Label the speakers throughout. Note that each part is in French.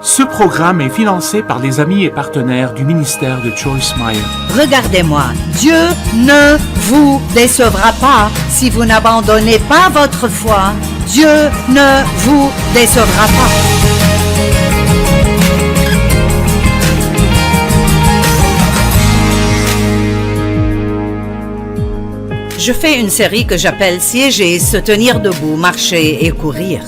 Speaker 1: Ce programme est financé par les amis et partenaires du ministère de Joyce Meyer.
Speaker 2: Regardez-moi, Dieu ne vous décevra pas si vous n'abandonnez pas votre foi. Dieu ne vous décevra pas. Je fais une série que j'appelle « Siéger, se tenir debout, marcher et courir ».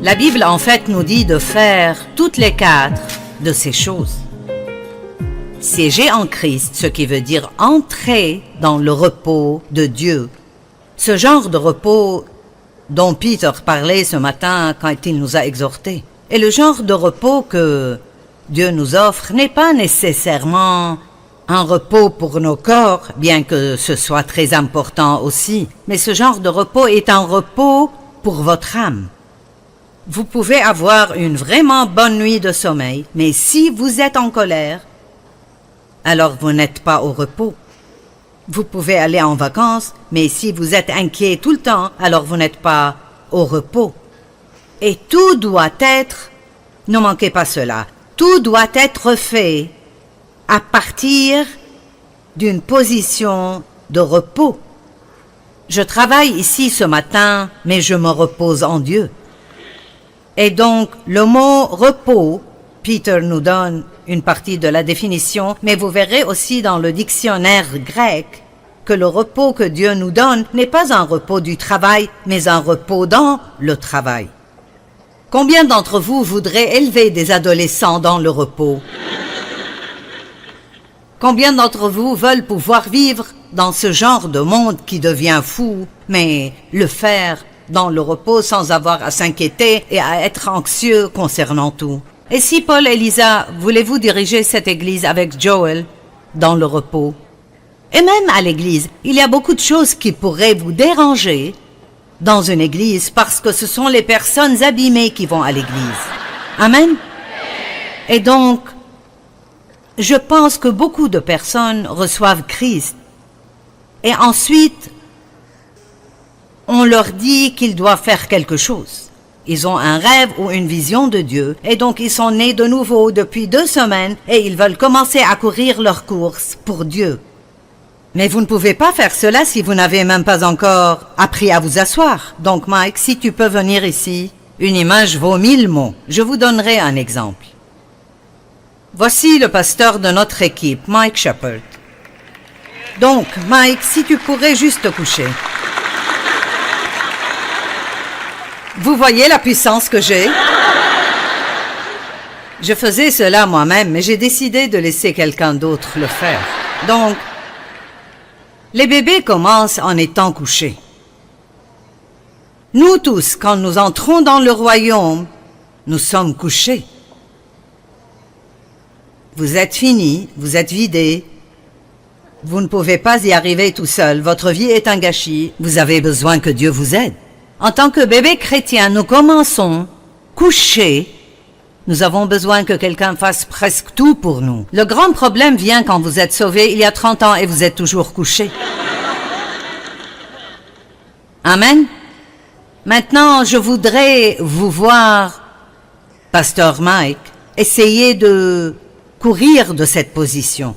Speaker 2: La Bible, en fait, nous dit de faire toutes les 4 de ces choses. Siéger en Christ, ce qui veut dire entrer dans le repos de Dieu. Ce genre de repos dont Peter parlait ce matin quand il nous a exhortés. Et le genre de repos que Dieu nous offre n'est pas nécessairement un repos pour nos corps, bien que ce soit très important aussi. Mais ce genre de repos est un repos pour votre âme. Vous pouvez avoir une vraiment bonne nuit de sommeil, mais si vous êtes en colère, alors vous n'êtes pas au repos. Vous pouvez aller en vacances, mais si vous êtes inquiet tout le temps, alors vous n'êtes pas au repos. Et tout doit être, ne manquez pas cela, tout doit être fait à partir d'une position de repos. Je travaille ici ce matin, mais je me repose en Dieu. Et donc, le mot « repos », Peter nous donne une partie de la définition, mais vous verrez aussi dans le dictionnaire grec que le repos que Dieu nous donne n'est pas un repos du travail, mais un repos dans le travail. Combien d'entre vous voudraient élever des adolescents dans le repos? Combien d'entre vous veulent pouvoir vivre dans ce genre de monde qui devient fou, mais le faire dans le repos sans avoir à s'inquiéter et à être anxieux concernant tout? Et si Paul et Lisa, voulez-vous diriger cette église avec Joel dans le repos? Et même à l'église, il y a beaucoup de choses qui pourraient vous déranger dans une église parce que ce sont les personnes abîmées qui vont à l'église. Amen? Et donc, je pense que beaucoup de personnes reçoivent Christ et ensuite on leur dit qu'ils doivent faire quelque chose. Ils ont un rêve ou une vision de Dieu, et donc ils sont nés de nouveau depuis 2 semaines et ils veulent commencer à courir leur course pour Dieu. Mais vous ne pouvez pas faire cela si vous n'avez même pas encore appris à vous asseoir. Donc Mike, si tu peux venir ici, une image vaut 1000 mots. Je vous donnerai un exemple. Voici le pasteur de notre équipe, Mike Shepard. Donc, Mike, si tu pourrais juste te coucher. Vous voyez la puissance que j'ai? Je faisais cela moi-même, mais j'ai décidé de laisser quelqu'un d'autre le faire. Donc, les bébés commencent en étant couchés. Nous tous, quand nous entrons dans le royaume, nous sommes couchés. Vous êtes finis, vous êtes vidés. Vous ne pouvez pas y arriver tout seul. Votre vie est un gâchis. Vous avez besoin que Dieu vous aide. En tant que bébés chrétiens, nous commençons couchés. Nous avons besoin que quelqu'un fasse presque tout pour nous. Le grand problème vient quand vous êtes sauvés il y a 30 ans et vous êtes toujours couchés. Amen. Maintenant, je voudrais vous voir, Pasteur Mike, essayer de courir de cette position.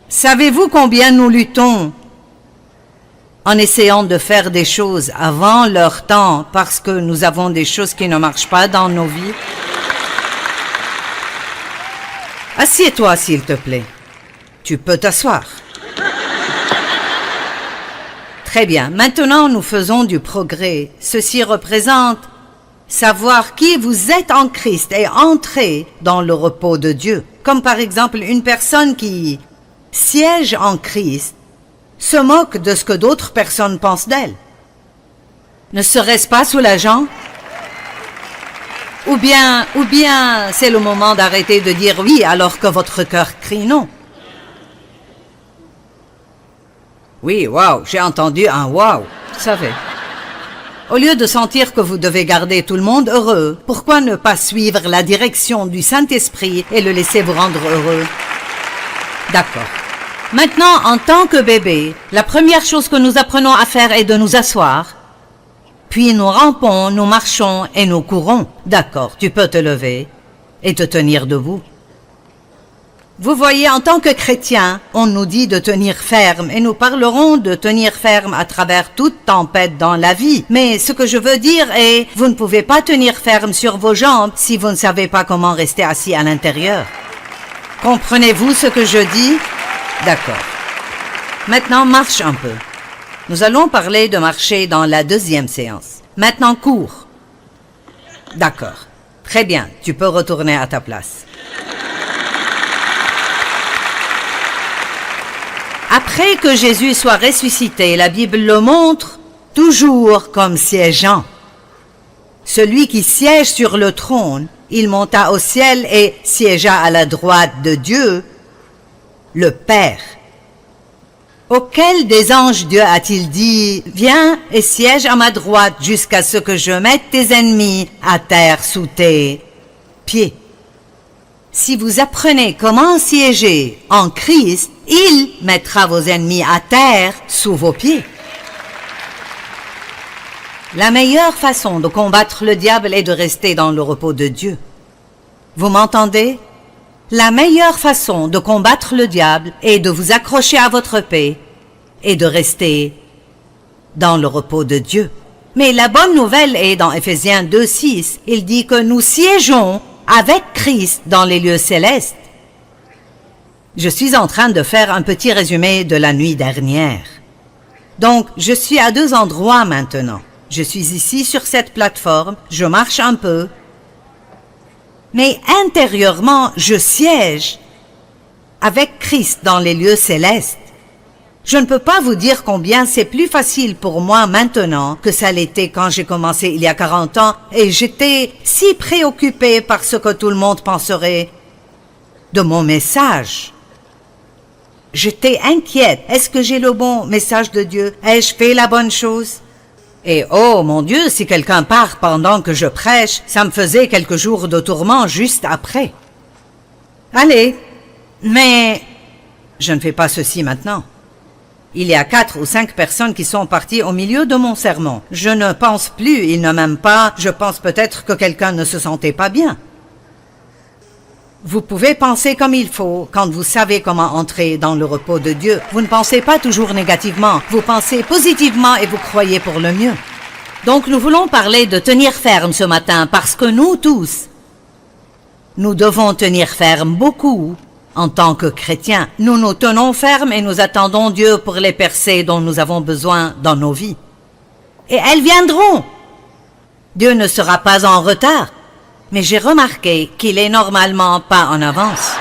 Speaker 2: Savez-vous combien nous luttons en essayant de faire des choses avant leur temps parce que nous avons des choses qui ne marchent pas dans nos vies? Assieds-toi, s'il te plaît. Tu peux t'asseoir. Très bien. Maintenant, nous faisons du progrès. Ceci représente savoir qui vous êtes en Christ et entrer dans le repos de Dieu. Comme par exemple une personne qui siège en Christ se moque de ce que d'autres personnes pensent d'elle. Ne serait-ce pas soulageant? Ou bien c'est le moment d'arrêter de dire oui alors que votre cœur crie non. Oui, wow, j'ai entendu un wow, vous savez. Au lieu de sentir que vous devez garder tout le monde heureux, pourquoi ne pas suivre la direction du Saint-Esprit et le laisser vous rendre heureux? D'accord. Maintenant, en tant que bébé, la première chose que nous apprenons à faire est de nous asseoir. Puis nous rampons, nous marchons et nous courons. D'accord, tu peux te lever et te tenir debout. Vous voyez, en tant que chrétien, on nous dit de tenir ferme et nous parlerons de tenir ferme à travers toute tempête dans la vie. Mais ce que je veux dire est, vous ne pouvez pas tenir ferme sur vos jambes si vous ne savez pas comment rester assis à l'intérieur. Comprenez-vous ce que je dis? D'accord. Maintenant, marche un peu. Nous allons parler de marcher dans la deuxième séance. Maintenant, cours. D'accord. Très bien, tu peux retourner à ta place. Après que Jésus soit ressuscité, la Bible le montre toujours comme siégeant. Celui qui siège sur le trône, il monta au ciel et siégea à la droite de Dieu, le Père. Auquel des anges Dieu a-t-il dit, « Viens et siège à ma droite jusqu'à ce que je mette tes ennemis à terre sous tes pieds ». Si vous apprenez comment siéger en Christ, il mettra vos ennemis à terre sous vos pieds. La meilleure façon de combattre le diable est de rester dans le repos de Dieu. Vous m'entendez? La meilleure façon de combattre le diable est de vous accrocher à votre paix et de rester dans le repos de Dieu. Mais la bonne nouvelle est dans Éphésiens 2:6, il dit que nous siégeons avec Christ dans les lieux célestes. Je suis en train de faire un petit résumé de la nuit dernière. Donc, je suis à 2 endroits maintenant. Je suis ici sur cette plateforme, je marche un peu, mais intérieurement, je siège avec Christ dans les lieux célestes. Je ne peux pas vous dire combien c'est plus facile pour moi maintenant que ça l'était quand j'ai commencé il y a 40 ans et j'étais si préoccupée par ce que tout le monde penserait de mon message. J'étais inquiète. Est-ce que j'ai le bon message de Dieu? Ai-je fait la bonne chose? Et oh mon Dieu, si quelqu'un part pendant que je prêche, ça me faisait quelques jours de tourment juste après. Allez, mais je ne fais pas ceci maintenant. Il y a 4 ou 5 personnes qui sont parties au milieu de mon sermon. Je ne pense plus, ils ne m'aiment pas, je pense peut-être que quelqu'un ne se sentait pas bien. Vous pouvez penser comme il faut quand vous savez comment entrer dans le repos de Dieu. Vous ne pensez pas toujours négativement, vous pensez positivement et vous croyez pour le mieux. Donc nous voulons parler de tenir ferme ce matin parce que nous tous, nous devons tenir ferme beaucoup. En tant que chrétiens, nous nous tenons fermes et nous attendons Dieu pour les percées dont nous avons besoin dans nos vies. Et elles viendront. Dieu ne sera pas en retard. Mais j'ai remarqué qu'il est normalement pas en avance.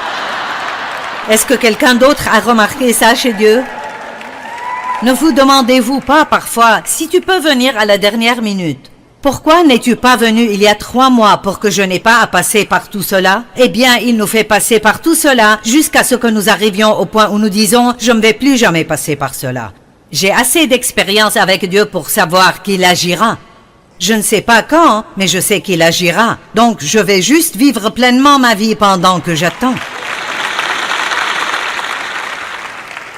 Speaker 2: Est-ce que quelqu'un d'autre a remarqué ça chez Dieu? Ne vous demandez-vous pas parfois si tu peux venir à la dernière minute? Pourquoi n'es-tu pas venu il y a 3 mois pour que je n'ai pas à passer par tout cela? Eh bien, il nous fait passer par tout cela jusqu'à ce que nous arrivions au point où nous disons « Je ne vais plus jamais passer par cela ». J'ai assez d'expérience avec Dieu pour savoir qu'il agira. Je ne sais pas quand, mais je sais qu'il agira. Donc, je vais juste vivre pleinement ma vie pendant que j'attends.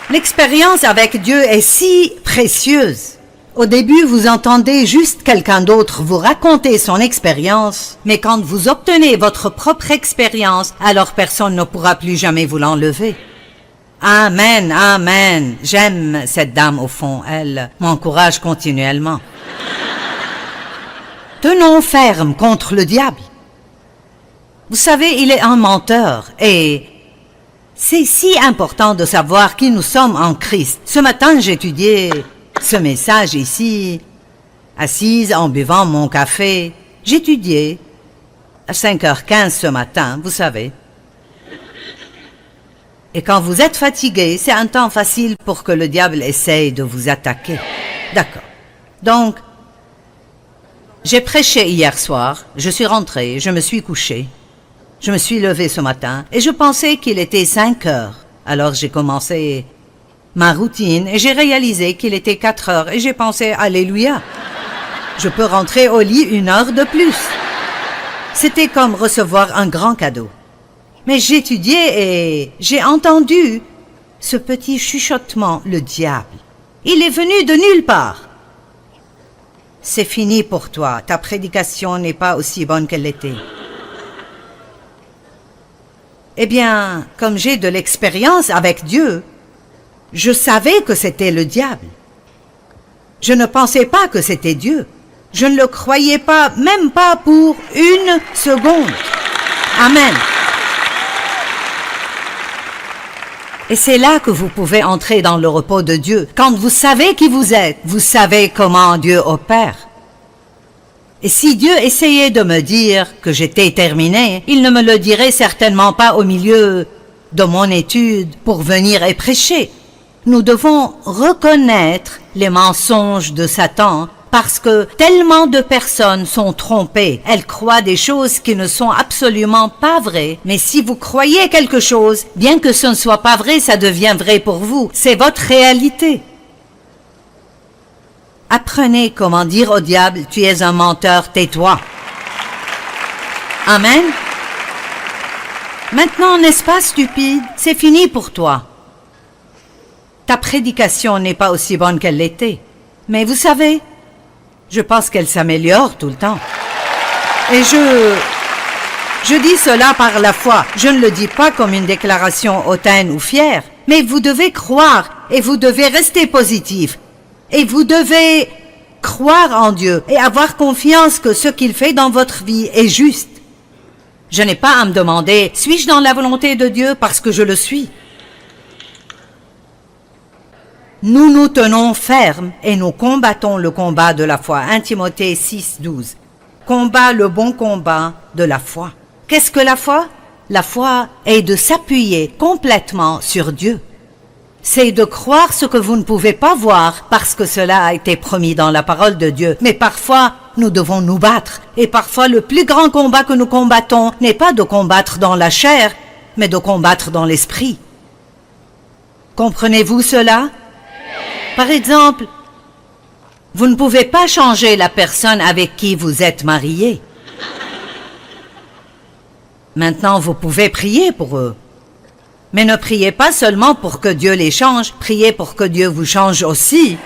Speaker 2: L'expérience avec Dieu est si précieuse. Au début, vous entendez juste quelqu'un d'autre vous raconter son expérience, mais quand vous obtenez votre propre expérience, alors personne ne pourra plus jamais vous l'enlever. Amen, amen. J'aime cette dame au fond, elle m'encourage continuellement. Tenons ferme contre le diable. Vous savez, il est un menteur et c'est si important de savoir qui nous sommes en Christ. Ce matin, j'étudiais ce message ici, assise en buvant mon café. J'étudiais à 5h15 ce matin, vous savez. Et quand vous êtes fatigué, c'est un temps facile pour que le diable essaye de vous attaquer. D'accord. Donc, j'ai prêché hier soir, je suis rentré, je me suis couché. Je me suis levé ce matin et je pensais qu'il était 5 heures. Alors j'ai commencé ma routine et j'ai réalisé qu'il était 4 heures et j'ai pensé, alléluia, je peux rentrer au lit 1 heure de plus. C'était comme recevoir un grand cadeau. Mais j'étudiais et j'ai entendu Ce petit chuchotement, le diable, il est venu de nulle part. C'est fini pour toi, ta prédication n'est pas aussi bonne qu'elle l'était. Eh bien, comme j'ai de l'expérience avec Dieu, je savais que c'était le diable. Je ne pensais pas que c'était Dieu. Je ne le croyais pas, même pas pour une seconde. Amen. Et c'est là que vous pouvez entrer dans le repos de Dieu. Quand vous savez qui vous êtes, vous savez comment Dieu opère. Et si Dieu essayait de me dire que j'étais terminé, il ne me le dirait certainement pas au milieu de mon étude pour venir et prêcher. Nous devons reconnaître les mensonges de Satan parce que tellement de personnes sont trompées. Elles croient des choses qui ne sont absolument pas vraies. Mais si vous croyez quelque chose, bien que ce ne soit pas vrai, ça devient vrai pour vous. C'est votre réalité. Apprenez comment dire au diable, tu es un menteur, tais-toi. Amen. Maintenant, n'est-ce pas stupide? C'est fini pour toi. Ta prédication n'est pas aussi bonne qu'elle l'était. Mais vous savez, je pense qu'elle s'améliore tout le temps. Et je dis cela par la foi. Je ne le dis pas comme une déclaration hautaine ou fière. Mais vous devez croire et vous devez rester positif. Et vous devez croire en Dieu et avoir confiance que ce qu'il fait dans votre vie est juste. Je n'ai pas à me demander, suis-je dans la volonté de Dieu parce que je le suis? Nous nous tenons fermes et nous combattons le combat de la foi. 1 Timothée 6, 12. Combat le bon combat de la foi. Qu'est-ce que la foi? La foi est de s'appuyer complètement sur Dieu. C'est de croire ce que vous ne pouvez pas voir parce que cela a été promis dans la parole de Dieu. Mais parfois, nous devons nous battre. Et parfois, le plus grand combat que nous combattons n'est pas de combattre dans la chair, mais de combattre dans l'esprit. Comprenez-vous cela? Par exemple, vous ne pouvez pas changer la personne avec qui vous êtes marié. Maintenant, vous pouvez prier pour eux. Mais ne priez pas seulement pour que Dieu les change, priez pour que Dieu vous change aussi.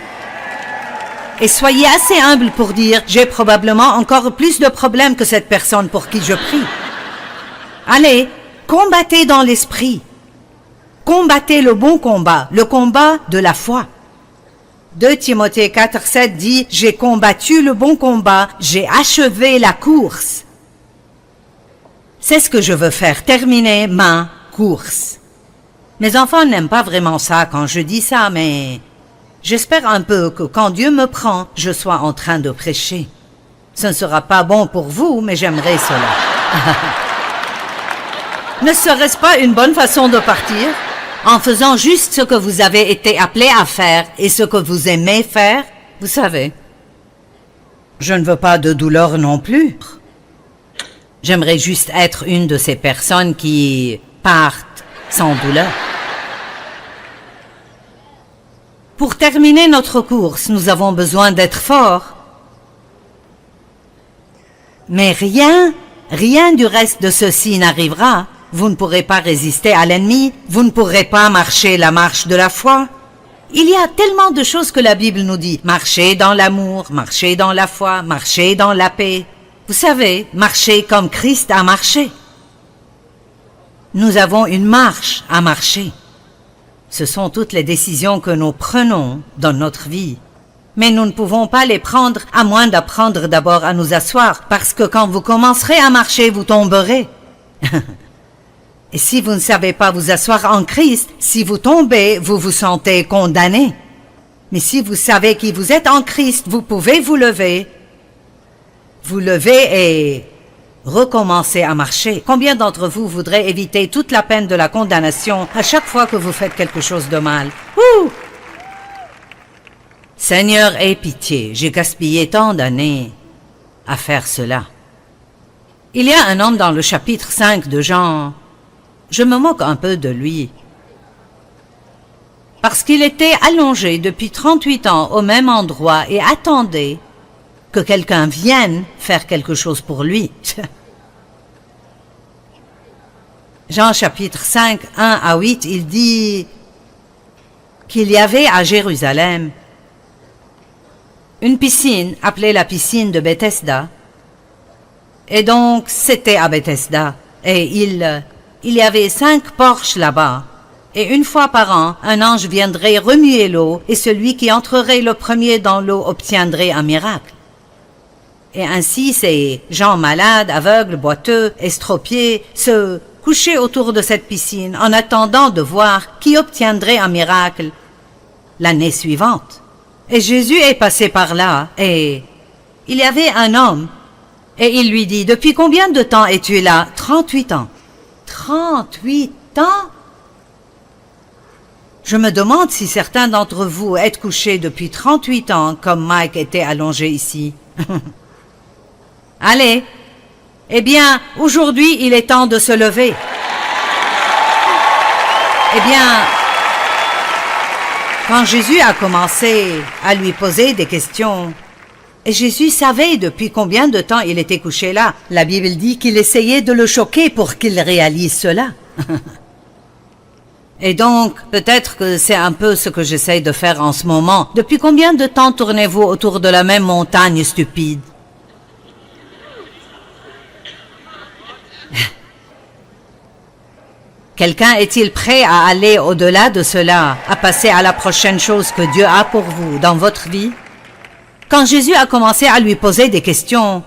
Speaker 2: Et soyez assez humble pour dire, j'ai probablement encore plus de problèmes que cette personne pour qui je prie. Allez, combattez dans l'esprit. Combattez le bon combat, le combat de la foi. 2 Timothée 4, 7 dit, j'ai combattu le bon combat, j'ai achevé la course. C'est ce que je veux faire, terminer ma course. Mes enfants n'aiment pas vraiment ça quand je dis ça, mais j'espère un peu que quand Dieu me prend, je sois en train de prêcher. Ce ne sera pas bon pour vous, mais j'aimerais cela. Ne serait-ce pas une bonne façon de partir? En faisant juste ce que vous avez été appelé à faire et ce que vous aimez faire, vous savez. Je ne veux pas de douleur non plus. J'aimerais juste être une de ces personnes qui partent sans douleur. Pour terminer notre course, nous avons besoin d'être forts. Mais rien du reste de ceci n'arrivera. Vous ne pourrez pas résister à l'ennemi, vous ne pourrez pas marcher la marche de la foi. Il y a tellement de choses que la Bible nous dit. Marcher dans l'amour, marcher dans la foi, marcher dans la paix. Vous savez, marcher comme Christ a marché. Nous avons une marche à marcher. Ce sont toutes les décisions que nous prenons dans notre vie. Mais nous ne pouvons pas les prendre à moins d'apprendre d'abord à nous asseoir, parce que quand vous commencerez à marcher, vous tomberez. Et si vous ne savez pas vous asseoir en Christ, si vous tombez, vous vous sentez condamné. Mais si vous savez qui vous êtes en Christ, vous pouvez vous lever. Vous levez et recommencer à marcher. Combien d'entre vous voudraient éviter toute la peine de la condamnation à chaque fois que vous faites quelque chose de mal? Ouh! Seigneur, aie pitié, j'ai gaspillé tant d'années à faire cela. Il y a un homme dans le chapitre 5 de Jean. Je me moque un peu de lui. Parce qu'il était allongé depuis 38 ans au même endroit et attendait que quelqu'un vienne faire quelque chose pour lui. Jean chapitre 5, 1 à 8, il dit qu'il y avait à Jérusalem une piscine appelée la piscine de Bethesda. Et donc, c'était à Bethesda. Et il y avait 5 porches là-bas. Et une fois par an, un ange viendrait remuer l'eau, et celui qui entrerait le premier dans l'eau obtiendrait un miracle. Et ainsi, ces gens malades, aveugles, boiteux, estropiés, se couchaient autour de cette piscine en attendant de voir qui obtiendrait un miracle l'année suivante. Et Jésus est passé par là, et il y avait un homme, et il lui dit, « Depuis combien de temps es-tu là ?»« 38 ans. »« 38 ans ?» Je me demande si certains d'entre vous êtes couchés depuis 38 ans, comme Mike était allongé ici. Allez, eh bien, aujourd'hui, il est temps de se lever. Eh bien, quand Jésus a commencé à lui poser des questions, et Jésus savait depuis combien de temps il était couché là, la Bible dit qu'il essayait de le choquer pour qu'il réalise cela. Et donc, peut-être que c'est un peu ce que j'essaye de faire en ce moment. Depuis combien de temps tournez-vous autour de la même montagne stupide? Quelqu'un est-il prêt à aller au-delà de cela, à passer à la prochaine chose que Dieu a pour vous dans votre vie? Quand Jésus a commencé à lui poser des questions,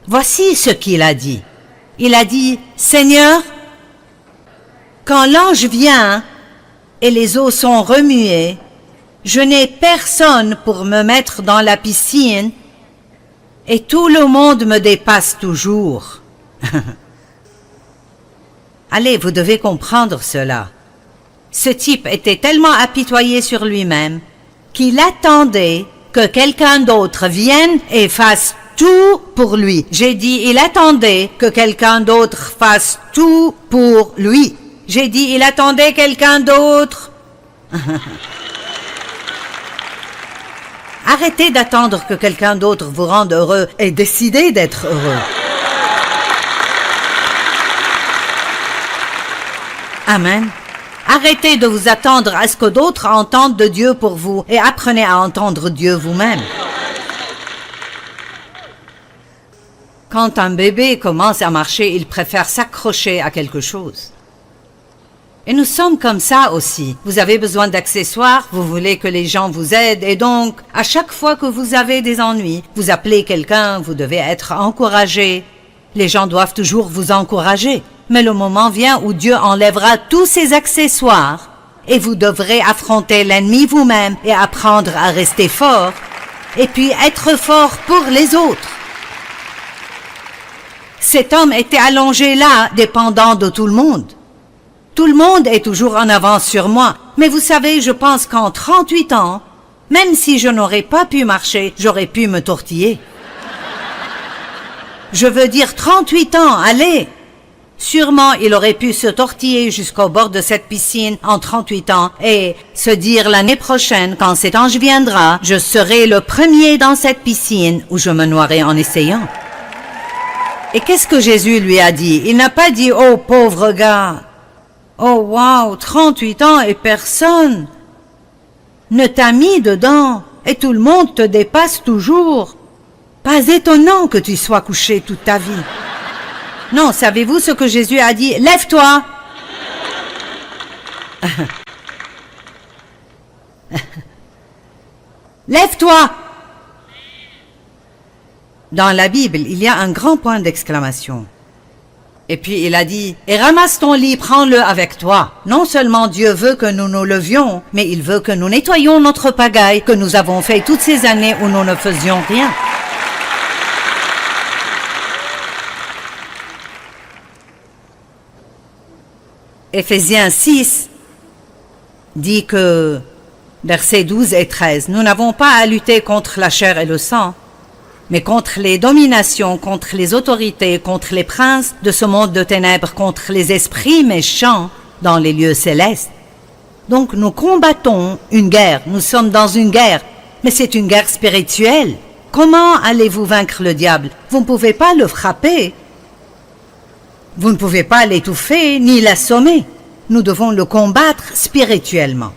Speaker 2: voici ce qu'il a dit. Il a dit, « Seigneur, quand l'ange vient et les eaux sont remuées, je n'ai personne pour me mettre dans la piscine et tout le monde me dépasse toujours. » Allez, vous devez comprendre cela. Ce type était tellement apitoyé sur lui-même qu'il attendait que quelqu'un d'autre vienne et fasse tout pour lui. J'ai dit, il attendait que quelqu'un d'autre fasse tout pour lui. J'ai dit, il attendait quelqu'un d'autre. Arrêtez d'attendre que quelqu'un d'autre vous rende heureux et décidez d'être heureux. Amen. Arrêtez de vous attendre à ce que d'autres entendent de Dieu pour vous et apprenez à entendre Dieu vous-même. Quand un bébé commence à marcher, il préfère s'accrocher à quelque chose. Et nous sommes comme ça aussi. Vous avez besoin d'accessoires, vous voulez que les gens vous aident, et donc, à chaque fois que vous avez des ennuis, vous appelez quelqu'un, vous devez être encouragé. Les gens doivent toujours vous encourager. Mais le moment vient où Dieu enlèvera tous ces accessoires, et vous devrez affronter l'ennemi vous-même et apprendre à rester fort, et puis être fort pour les autres. Cet homme était allongé là, dépendant de tout le monde. Tout le monde est toujours en avance sur moi. Mais vous savez, je pense qu'en 38 ans, même si je n'aurais pas pu marcher, j'aurais pu me tortiller. Je veux dire 38 ans, allez! Sûrement, il aurait pu se tortiller jusqu'au bord de cette piscine en 38 ans et se dire l'année prochaine, quand cet ange viendra, je serai le premier dans cette piscine où je me noierai en essayant. Et qu'est-ce que Jésus lui a dit? Il n'a pas dit « Oh, pauvre gars !» Oh, wow, 38 ans et personne ne t'a mis dedans et tout le monde te dépasse toujours. Pas étonnant que tu sois couché toute ta vie. Non, savez-vous ce que Jésus a dit? Lève-toi! Lève-toi! Dans la Bible, il y a un grand point d'exclamation. Et puis il a dit, et ramasse ton lit, prends-le avec toi. Non seulement Dieu veut que nous nous levions, mais il veut que nous nettoyions notre pagaille que nous avons fait toutes ces années où nous ne faisions rien. Éphésiens 6 dit que, versets 12 et 13, nous n'avons pas à lutter contre la chair et le sang, mais contre les dominations, contre les autorités, contre les princes de ce monde de ténèbres, contre les esprits méchants dans les lieux célestes. Donc nous combattons une guerre, nous sommes dans une guerre, mais c'est une guerre spirituelle. Comment allez-vous vaincre le diable? Vous ne pouvez pas le frapper. Vous ne pouvez pas l'étouffer ni l'assommer. Nous devons le combattre spirituellement.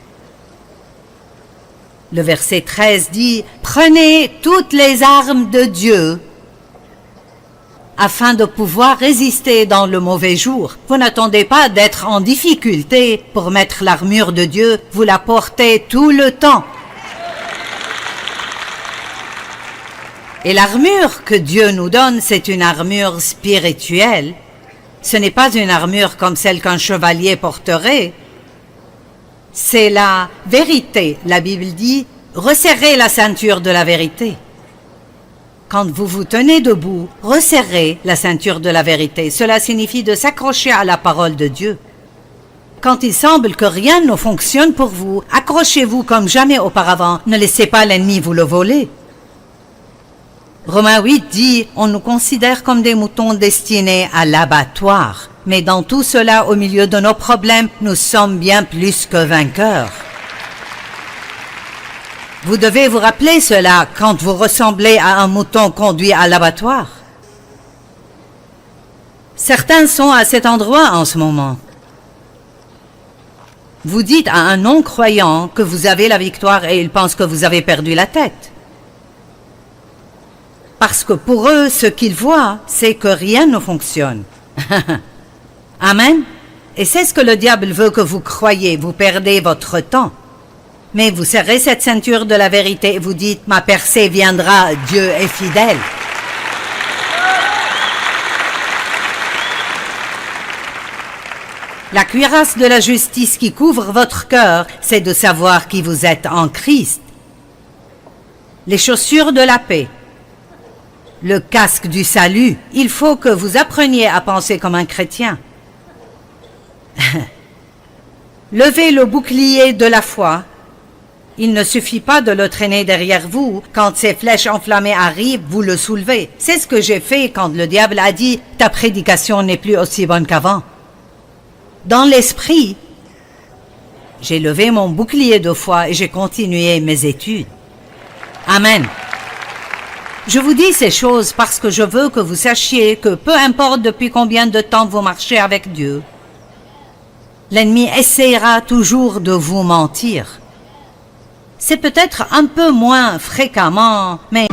Speaker 2: Le verset 13 dit « Prenez toutes les armes de Dieu afin de pouvoir résister dans le mauvais jour. » Vous n'attendez pas d'être en difficulté pour mettre l'armure de Dieu, vous la portez tout le temps. Et l'armure que Dieu nous donne, c'est une armure spirituelle. Ce n'est pas une armure comme celle qu'un chevalier porterait. C'est la vérité. La Bible dit, resserrez la ceinture de la vérité. Quand vous vous tenez debout, resserrez la ceinture de la vérité. Cela signifie de s'accrocher à la parole de Dieu. Quand il semble que rien ne fonctionne pour vous, accrochez-vous comme jamais auparavant. Ne laissez pas l'ennemi vous le voler. Romains 8 dit, on nous considère comme des moutons destinés à l'abattoir. Mais dans tout cela, au milieu de nos problèmes, nous sommes bien plus que vainqueurs. Vous devez vous rappeler cela quand vous ressemblez à un mouton conduit à l'abattoir. Certains sont à cet endroit en ce moment. Vous dites à un non-croyant que vous avez la victoire et il pense que vous avez perdu la tête. Parce que pour eux, ce qu'ils voient, c'est que rien ne fonctionne. Amen. Et c'est ce que le diable veut que vous croyiez, vous perdez votre temps. Mais vous serrez cette ceinture de la vérité et vous dites, ma percée viendra, Dieu est fidèle. La cuirasse de la justice qui couvre votre cœur, c'est de savoir qui vous êtes en Christ. Les chaussures de la paix. Le casque du salut, il faut que vous appreniez à penser comme un chrétien. Levez le bouclier de la foi. Il ne suffit pas de le traîner derrière vous. Quand ces flèches enflammées arrivent, vous le soulevez. C'est ce que j'ai fait quand le diable a dit « Ta prédication n'est plus aussi bonne qu'avant ». Dans l'esprit, j'ai levé mon bouclier de foi et j'ai continué mes études. Amen. Je vous dis ces choses parce que je veux que vous sachiez que peu importe depuis combien de temps vous marchez avec Dieu, l'ennemi essaiera toujours de vous mentir. C'est peut-être un peu moins fréquemment, mais...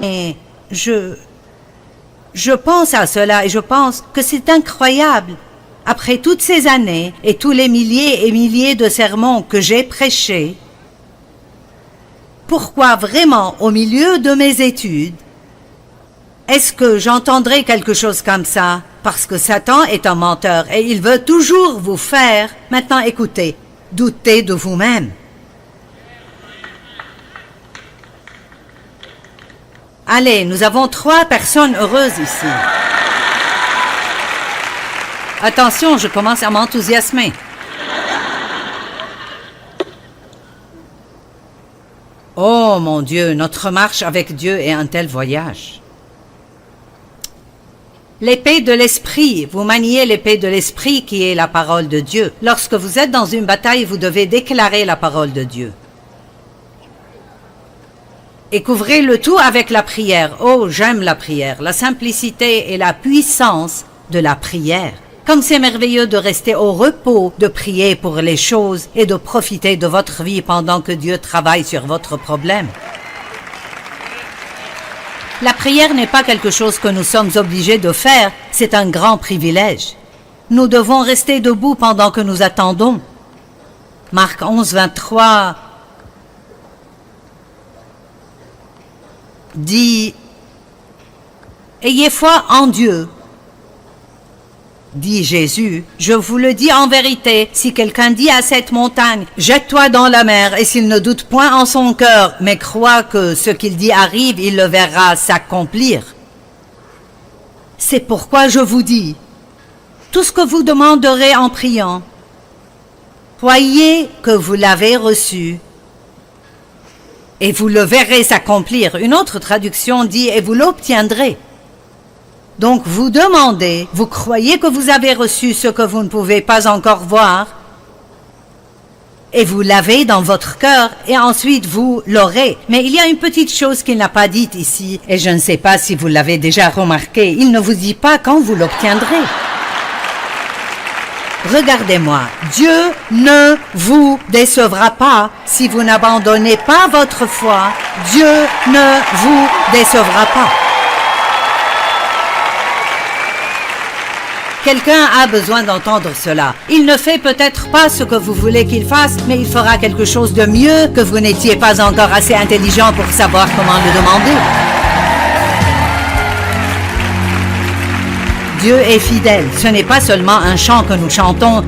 Speaker 2: Et je pense à cela et je pense que c'est incroyable. Après toutes ces années et tous les milliers et milliers de sermons que j'ai prêchés, pourquoi vraiment, au milieu de mes études, est-ce que j'entendrai quelque chose comme ça? Parce que Satan est un menteur et il veut toujours vous faire. Maintenant, écoutez, doutez de vous-même. Allez, nous avons 3 personnes heureuses ici. Attention, je commence à m'enthousiasmer. Oh mon Dieu, notre marche avec Dieu est un tel voyage. L'épée de l'esprit, vous maniez l'épée de l'esprit qui est la parole de Dieu. Lorsque vous êtes dans une bataille, vous devez déclarer la parole de Dieu. Et couvrez le tout avec la prière. Oh, j'aime la prière, la simplicité et la puissance de la prière. Comme c'est merveilleux de rester au repos, de prier pour les choses et de profiter de votre vie pendant que Dieu travaille sur votre problème. La prière n'est pas quelque chose que nous sommes obligés de faire, c'est un grand privilège. Nous devons rester debout pendant que nous attendons. Marc 11, 23 dit « Ayez foi en Dieu ». Dit Jésus, « Je vous le dis en vérité, si quelqu'un dit à cette montagne, jette-toi dans la mer, et s'il ne doute point en son cœur, mais croit que ce qu'il dit arrive, il le verra s'accomplir. C'est pourquoi je vous dis, tout ce que vous demanderez en priant, croyez que vous l'avez reçu, et vous le verrez s'accomplir. » Une autre traduction dit, « Et vous l'obtiendrez. » Donc vous demandez, vous croyez que vous avez reçu ce que vous ne pouvez pas encore voir, et vous l'avez dans votre cœur, et ensuite vous l'aurez. Mais il y a une petite chose qu'il n'a pas dite ici, et je ne sais pas si vous l'avez déjà remarqué, il ne vous dit pas quand vous l'obtiendrez. Regardez-moi, Dieu ne vous décevra pas si vous n'abandonnez pas votre foi. Dieu ne vous décevra pas. Quelqu'un a besoin d'entendre cela. Il ne fait peut-être pas ce que vous voulez qu'il fasse, mais il fera quelque chose de mieux que vous n'étiez pas encore assez intelligent pour savoir comment le demander. Dieu est fidèle. Ce n'est pas seulement un chant que nous chantons.